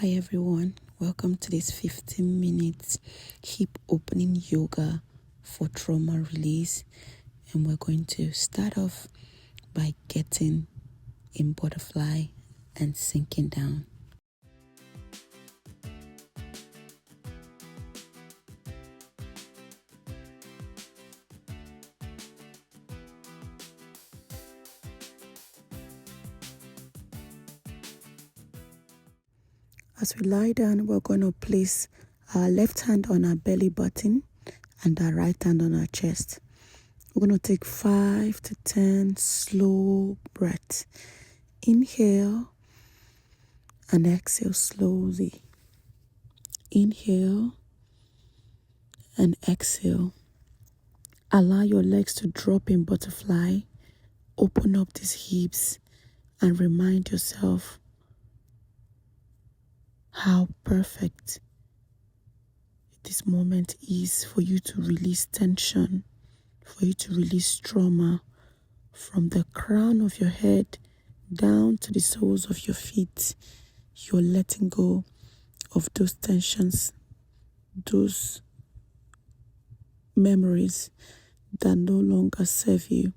Hi everyone, welcome to this 15 minutes hip opening yoga for trauma release. And we're going to start off by getting in butterfly and sinking down. As we lie down, we're going to place our left hand on our belly button and our right hand on our chest. We're going to take 5 to 10 slow breaths. Inhale and exhale slowly. Inhale and exhale. Allow your legs to drop in butterfly. Open up these hips and remind yourself how perfect this moment is for you to release tension, for you to release trauma from the crown of your head down to the soles of your feet. You're letting go of those tensions, those memories that no longer serve you,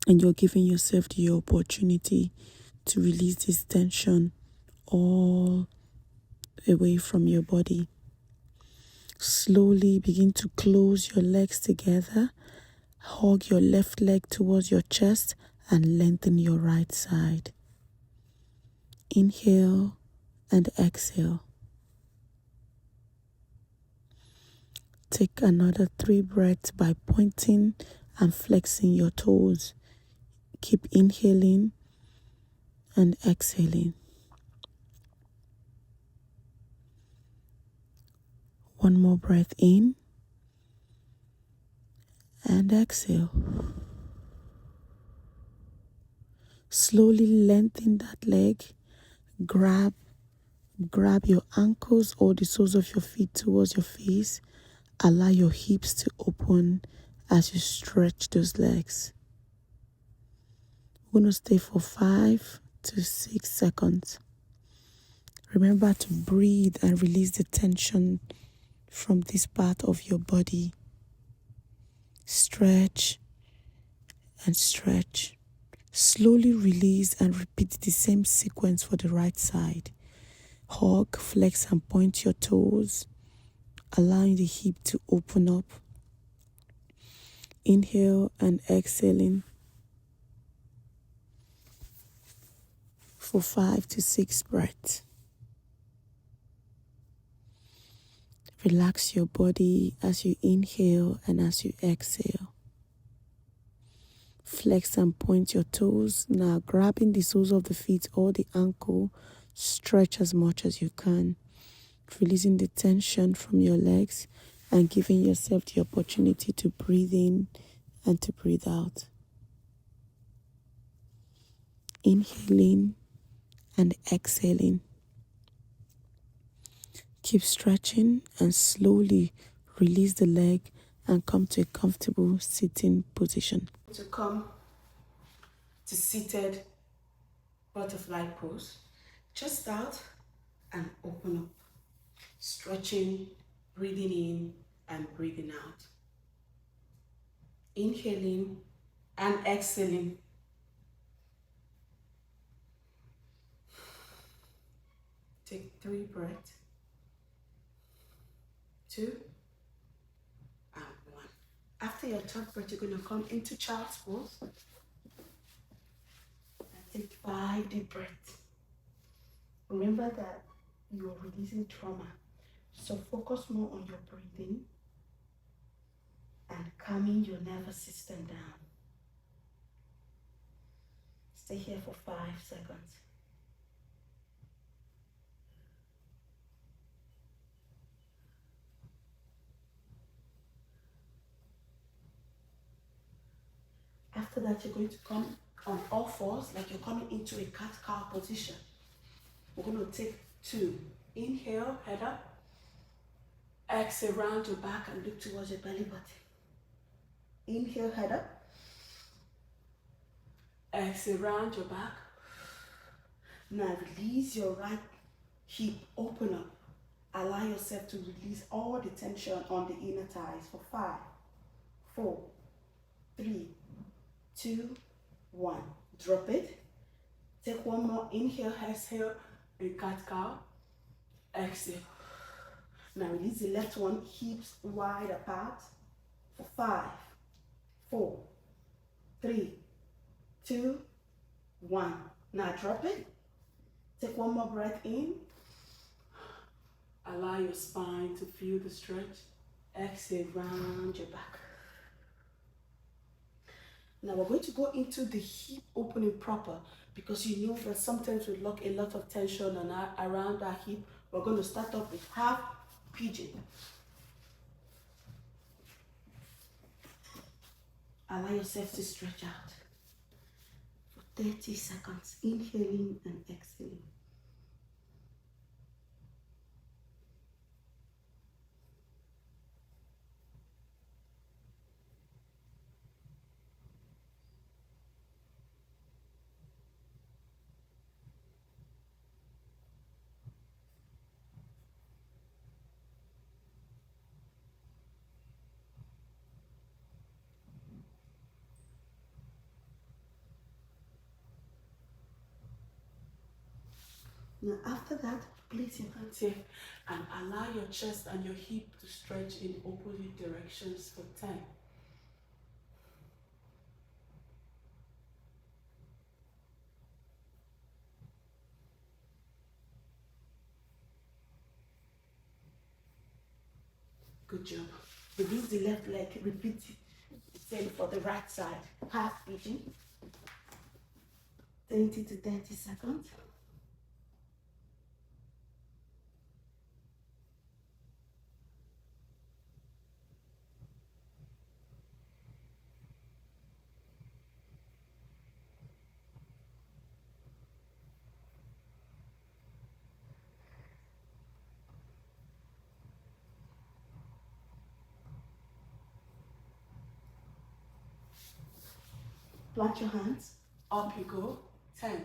and you're giving yourself the opportunity to release this tension all away from your body. Slowly begin to close your legs together. Hug your left leg towards your chest and lengthen your right side. Inhale and exhale. Take another 3 breaths by pointing and flexing your toes. Keep inhaling and exhaling. One more breath in and exhale. Slowly lengthen that leg. Grab your ankles or the soles of your feet towards your face. Allow your hips to open as you stretch those legs. We're going to stay for 5 to 6 seconds. Remember to breathe and release the tension from this part of your body. Stretch and stretch. Slowly release and repeat the same sequence for the right side. Hug, flex and point your toes, allowing the hip to open up. Inhale and exhaling for 5 to 6 breaths. Relax your body as you inhale and as you exhale. Flex and point your toes. Now grabbing the soles of the feet or the ankle, stretch as much as you can, releasing the tension from your legs and giving yourself the opportunity to breathe in and to breathe out. Inhaling and exhaling. Keep stretching and slowly release the leg and come to a comfortable sitting position. To come to seated butterfly pose. Chest out and open up. Stretching, breathing in and breathing out. Inhaling and exhaling. Take 3 breaths. 2 and 1. After your third breath, you're going to come into child's pose. And take 5 deep breaths. Remember that you're releasing trauma. So focus more on your breathing and calming your nervous system down. Stay here for 5 seconds. After that, you're going to come on all fours like you're coming into a cat-cow position. We're going to take 2. Inhale, head up. Exhale, round your back and look towards your belly button. Inhale, head up. Exhale, round your back. Now release your right hip open up. Allow yourself to release all the tension on the inner thighs for 5, 4, 3, 2, 1. Drop it. Take one more inhale, exhale, and cat-cow. Exhale. Now release the left one, hips wide apart for 5, 4, 3, 2, 1. Now drop it. Take one more breath in. Allow your spine to feel the stretch. Exhale, round your back. Now we're going to go into the hip opening proper, because you know that sometimes we lock a lot of tension around our hip. We're going to start off with half pigeon. Allow yourself to stretch out for 30 seconds, inhaling and exhaling. Now after that, place your hands here and allow your chest and your hip to stretch in opposite directions for 10. Good job. Release the left leg. Repeat the same for the right side. Half pigeon. 20 to 30 seconds. Plant your hands. Up you go. 10.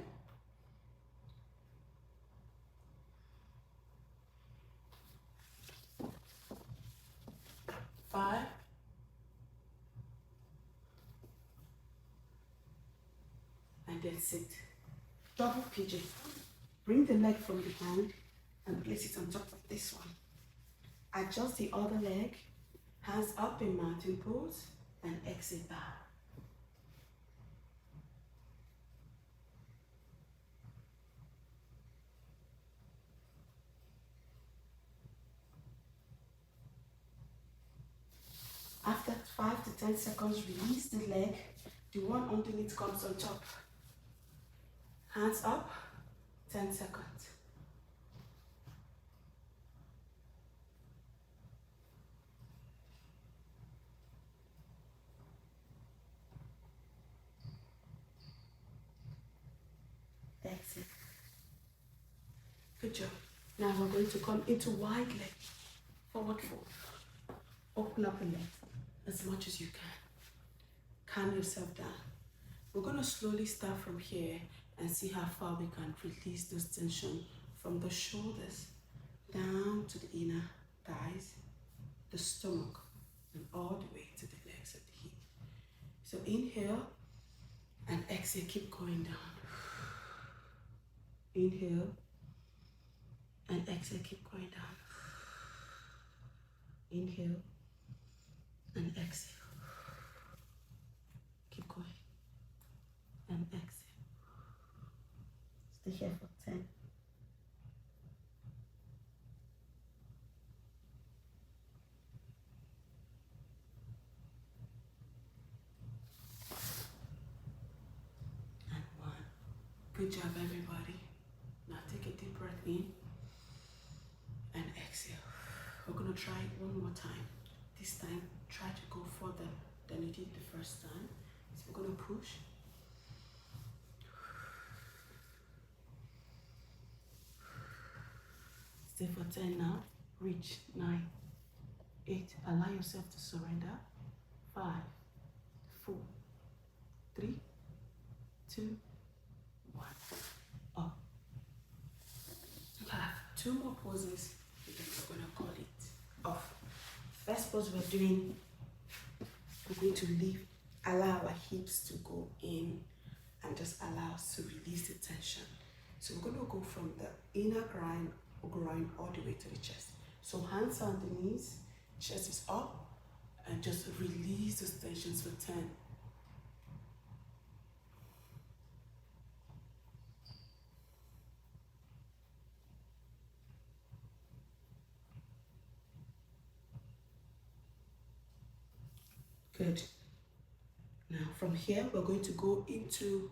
5. And then sit. Double pigeon. Bring the leg from behind and place it on top of this one. Adjust the other leg. Hands up in mountain pose and exhale bow. After 5 to 10 seconds, release the leg. The one underneath comes on top. Hands up, 10 seconds. Exhale. Good job. Now we're going to come into wide leg. Forward fold. Open up the leg as much as you can. Calm yourself down. We're going to slowly start from here and see how far we can release this tension from the shoulders down to the inner thighs, the stomach, and all the way to the legs of the hip. So inhale and exhale, keep going down. Inhale and exhale, keep going down. Inhale and exhale. Keep going and exhale. Stay here for 10. And 1. Good job, everybody. Now take a deep breath in and exhale. We're going to try it one more time. This time, try to go further than you did the first time. So we're going to push. Stay for 10 now. Reach 9, 8. Allow yourself to surrender. 5, 4, 3, 2, 1. Up. 5, 2 more poses, and then we're gonna call it off. First pose we're doing, we're going to allow our hips to go in and just allow us to release the tension. So we're going to go from the inner groin all the way to the chest. So hands on the knees, chest is up, and just release those tensions for 10. Good. Now from here, we're going to go into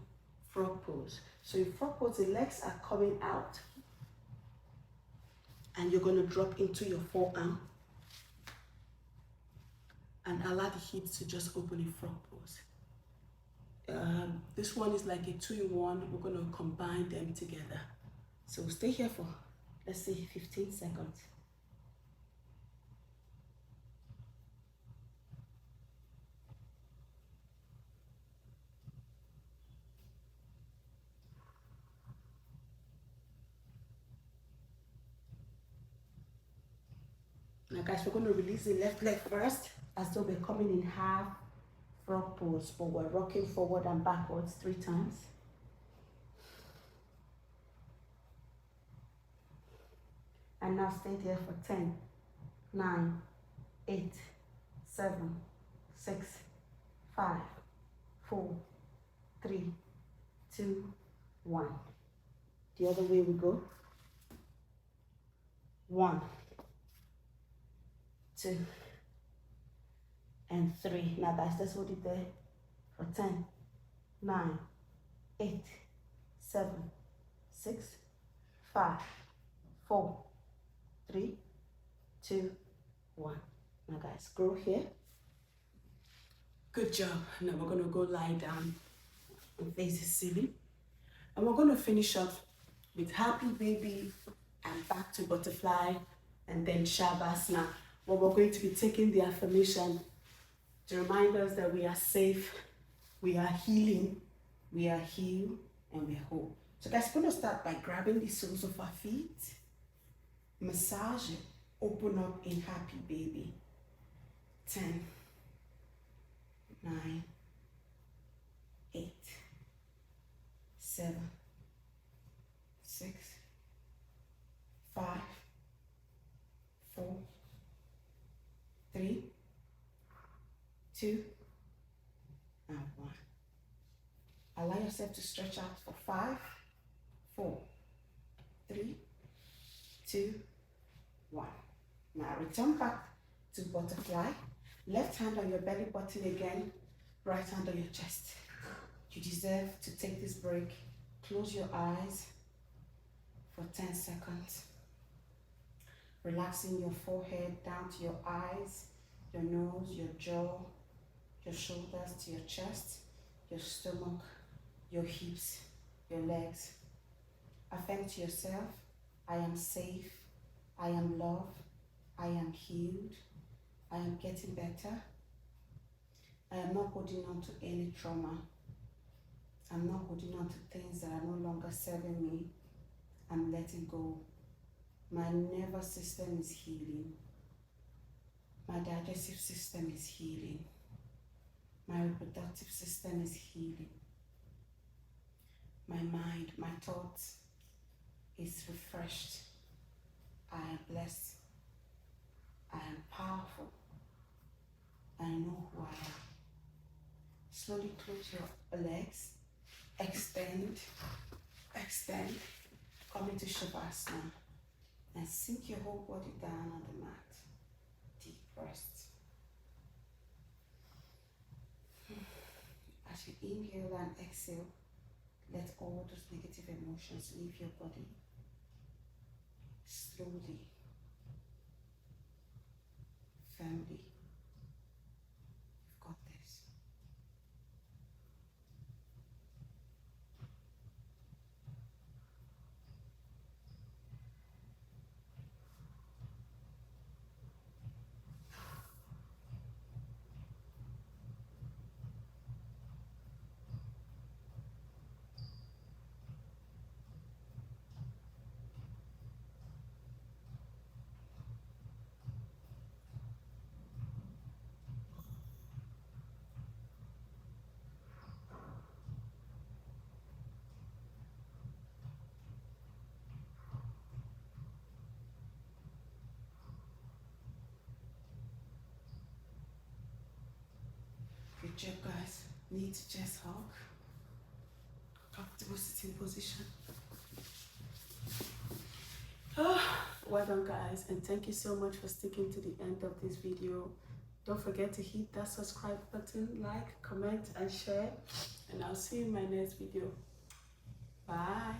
frog pose. So in frog pose, the legs are coming out and you're going to drop into your forearm and allow the hips to just open in frog pose. This one is like a 2-in-1. We're going to combine them together. So stay here for, let's say, 15 seconds. Now guys, we're going to release the left leg first, as though we're coming in half frog pose, but we're rocking forward and backwards 3 times. And now stay there for 10, 9, 8, 7, 6, 5, 4, 3, 2, 1. The other way we go. 1, 2, and 3. Now guys, let's hold it there for 10, 9, 8, 7, 6, 5, 4, 3, 2, 1. Now guys, grow here. Good job. Now we're going to go lie down and face the ceiling. And we're going to finish up with happy baby and back to butterfly and then Shavasana. Where we're going to be taking the affirmation to remind us that we are safe, we are healing, we are healed, and we're whole. So guys, we're going to start by grabbing the soles of our feet, massage it, open up in happy baby. 10, 9, 8, 7, 6, 5, 4, 3, 2, and 1. Allow yourself to stretch out for 5, 4, 3, 2, 1. Now return back to butterfly. Left hand on your belly button again, right hand on your chest. You deserve to take this break. Close your eyes for 10 seconds. Relaxing your forehead down to your eyes, your nose, your jaw, your shoulders to your chest, your stomach, your hips, your legs. Affirm to yourself, I am safe, I am loved, I am healed, I am getting better. I am not holding on to any trauma. I'm not holding on to things that are no longer serving me. I'm letting go. My nervous system is healing. My digestive system is healing. My reproductive system is healing. My mind, my thoughts is refreshed. I am blessed. I am powerful. I know who I am. Slowly close your legs. Extend. Extend. Come into Shavasana. And sink your whole body down on the mat. Deep rest. As you inhale and exhale, let all those negative emotions leave your body. Slowly, firmly. You've got this. Need to chest hug. Comfortable sitting position. Well done, guys, and thank you so much for sticking to the end of this video. Don't forget to hit that subscribe button, like, comment, and share, and I'll see you in my next video. Bye.